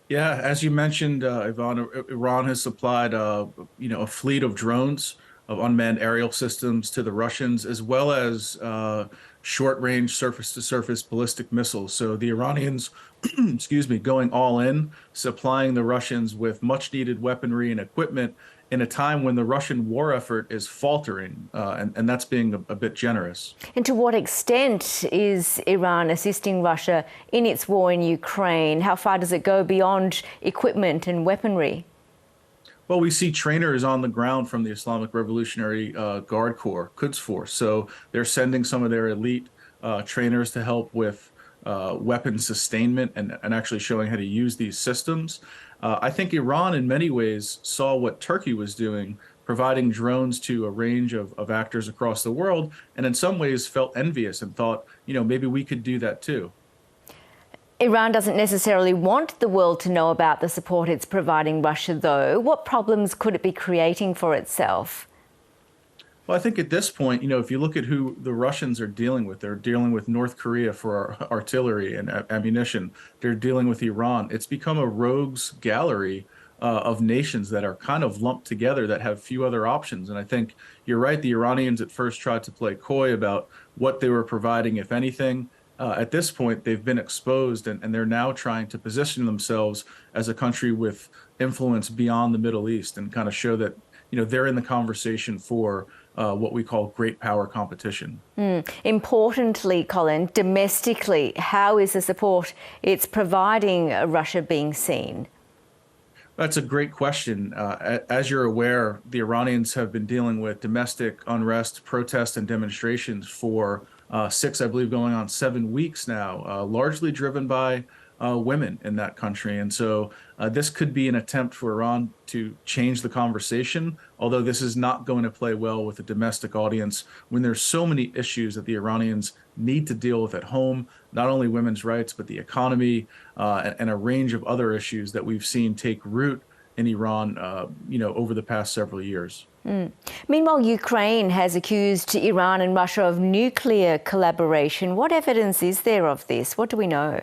Yeah, as you mentioned, Ivan, Iran has supplied, a fleet of drones, of unmanned aerial systems to the Russians, as well as short-range surface-to-surface ballistic missiles. So the Iranians, excuse me, going all in, supplying the Russians with much-needed weaponry and equipment in a time when the Russian war effort is faltering, and that's being a bit generous. And to what extent is Iran assisting Russia in its war in Ukraine? How far does it go beyond equipment and weaponry? Well, we see trainers on the ground from the Islamic Revolutionary Guard Corps, Quds Force. So they're sending some of their elite trainers to help with weapon sustainment and actually showing how to use these systems. I think Iran, in many ways, saw what Turkey was doing, providing drones to a range of actors across the world, and in some ways felt envious and thought, maybe we could do that too. Iran doesn't necessarily want the world to know about the support it's providing Russia, though. What problems could it be creating for itself? Well, I think at this point, if you look at who the Russians are dealing with, they're dealing with North Korea for artillery and ammunition. They're dealing with Iran. It's become a rogues gallery of nations that are kind of lumped together that have few other options. And I think you're right. The Iranians at first tried to play coy about what they were providing, if anything. At this point, they've been exposed, and they're now trying to position themselves as a country with influence beyond the Middle East and kind of show that, they're in the conversation for what we call great power competition. Importantly, Colin, domestically, how is the support it's providing Russia being seen? That's a great question. As you're aware, the Iranians have been dealing with domestic unrest, protests, and demonstrations for six, I believe, going on 7 weeks now, largely driven by women in that country. And so this could be an attempt for Iran to change the conversation, although this is not going to play well with the domestic audience when there's so many issues that the Iranians need to deal with at home, not only women's rights, but the economy and a range of other issues that we've seen take root in Iran, over the past several years. Meanwhile, Ukraine has accused Iran and Russia of nuclear collaboration. What evidence is there of this? What do we know?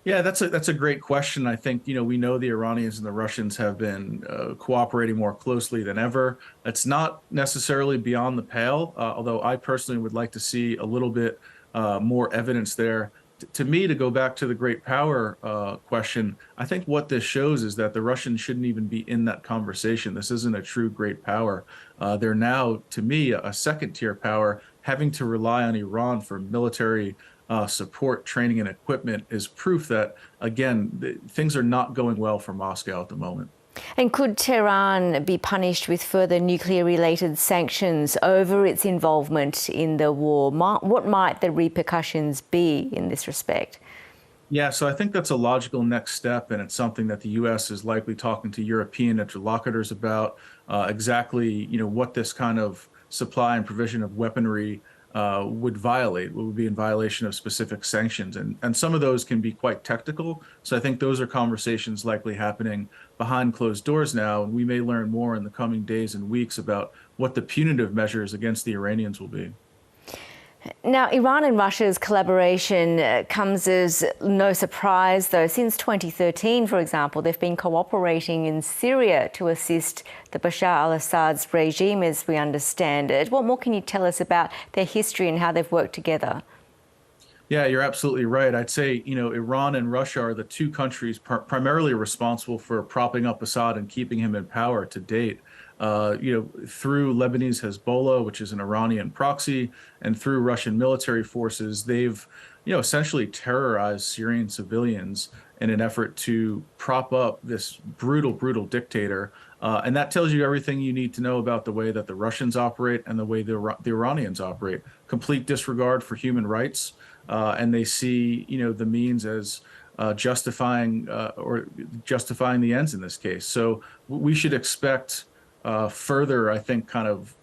Yeah, that's a great question. I think, we know the Iranians and the Russians have been cooperating more closely than ever. That's not necessarily beyond the pale, although I personally would like to see a little bit more evidence there. To me, to go back to the great power question, I think what this shows is that the Russians shouldn't even be in that conversation. This isn't a true great power. They're now, to me, a second-tier power. Having to rely on Iran for military support, training, and equipment is proof that, again, things are not going well for Moscow at the moment. And could Tehran be punished with further nuclear-related sanctions over its involvement in the war? What might the repercussions be in this respect? Yeah, so I think that's a logical next step, and it's something that the U.S. is likely talking to European interlocutors about, exactly, what this kind of supply and provision of weaponry would be in violation of specific sanctions. And some of those can be quite technical. So I think those are conversations likely happening behind closed doors now. And we may learn more in the coming days and weeks about what the punitive measures against the Iranians will be. Now, Iran and Russia's collaboration comes as no surprise, though. Since 2013, for example, they've been cooperating in Syria to assist the Bashar al-Assad's regime, as we understand it. What more can you tell us about their history and how they've worked together? Yeah, you're absolutely right. I'd say, Iran and Russia are the two countries primarily responsible for propping up Assad and keeping him in power to date. Through Lebanese Hezbollah, which is an Iranian proxy, and through Russian military forces, they've, essentially terrorized Syrian civilians in an effort to prop up this brutal, brutal dictator. And that tells you everything you need to know about the way that the Russians operate and the way the Iranians operate. Complete disregard for human rights. And they see, the means as justifying the ends in this case. So we should expect further, I think, kind of,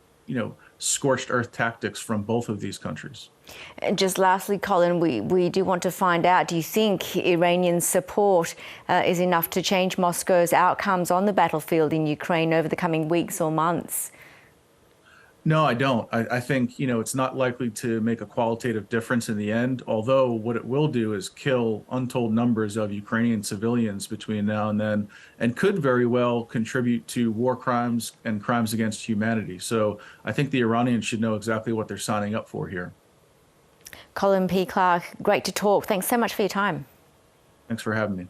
scorched earth tactics from both of these countries. And just lastly, Colin, we do want to find out, do you think Iranian support is enough to change Moscow's outcomes on the battlefield in Ukraine over the coming weeks or months? No, I don't. I think, it's not likely to make a qualitative difference in the end, although what it will do is kill untold numbers of Ukrainian civilians between now and then, and could very well contribute to war crimes and crimes against humanity. So I think the Iranians should know exactly what they're signing up for here. Colin P. Clarke, great to talk. Thanks so much for your time. Thanks for having me.